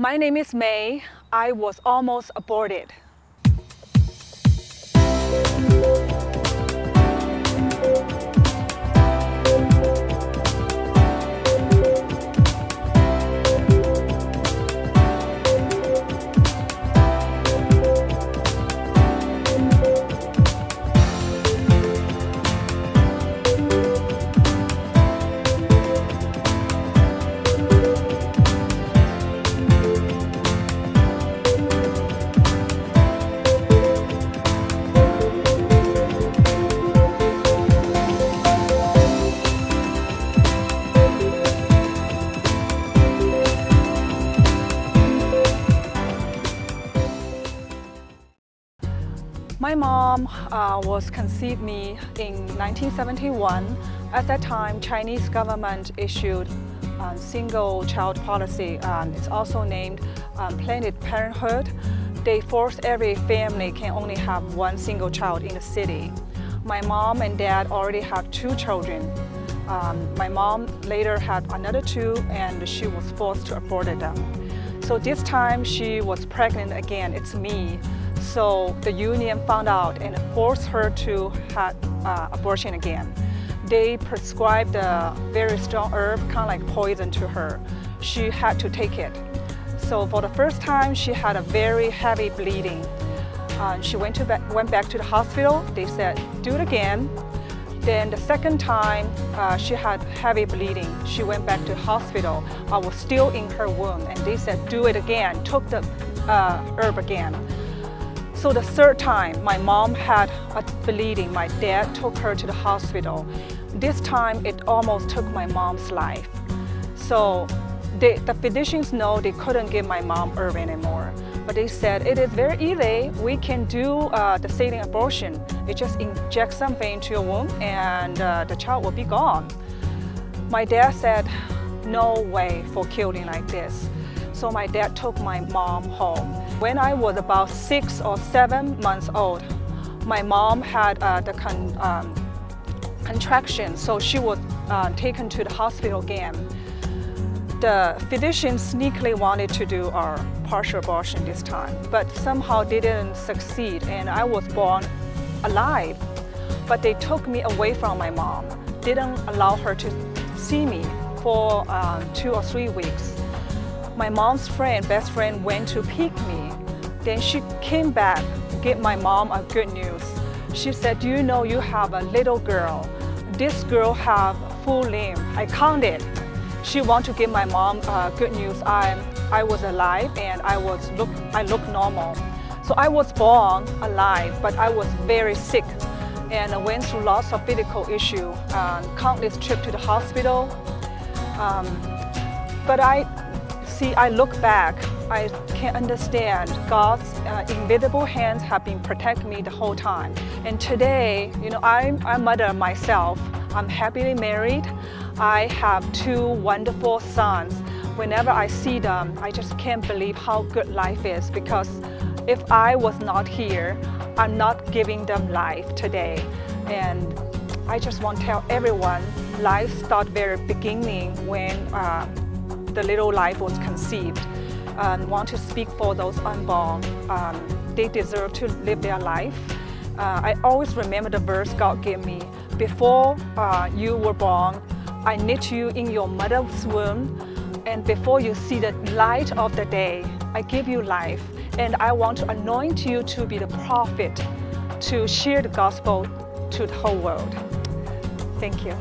My name is May. I was almost aborted. My mom was conceived me in 1971. At that time, Chinese government issued single child policy. It's also named Planned Parenthood. They force every family can only have one single child in the city. My mom and dad already had 2 children. My mom later had another 2 and she was forced to abort them. So this time she was pregnant again, it's me. So the union found out and forced her to have abortion again. They prescribed a very strong herb, kind of like poison to her. She had to take it. So for the first time, she had a very heavy bleeding. She went back to the hospital. They said, do it again. Then the second time, she had heavy bleeding. She went back to the hospital. I was still in her womb, and they said, do it again. Took the herb again. So the third time, my mom had a bleeding. My dad took her to the hospital. This time, it almost took my mom's life. So the physicians know they couldn't give my mom herb anymore. But they said, it is very easy. We can do the saline abortion. You just inject something into your womb and the child will be gone. My dad said, no way for killing like this. So my dad took my mom home. When I was about 6 or 7 months old, my mom had the contraction, so she was taken to the hospital again. The physicians sneakily wanted to do a partial abortion this time, but somehow didn't succeed, and I was born alive. But they took me away from my mom, didn't allow her to see me for 2 or 3 weeks. My mom's best friend, went to pick me. Then she came back, gave my mom a good news. She said, do you know you have a little girl? This girl have full limb. I counted. She wanted to give my mom good news. I was alive and I looked normal. So I was born alive, but I was very sick and I went through lots of physical issues, countless trips to the hospital. But I look back, I can understand God's invisible hands have been protecting me the whole time. And today, I'm a mother myself. I'm happily married. I have 2 wonderful sons. Whenever I see them, I just can't believe how good life is, because if I was not here, I'm not giving them life today. And I just want to tell everyone, life starts very beginning when the little life was conceived. Want to speak for those unborn. They deserve to live their life. I always remember the verse God gave me. Before you were born, I knit you in your mother's womb, and before you see the light of the day, I give you life. And I want to anoint you to be the prophet, to share the gospel to the whole world. Thank you.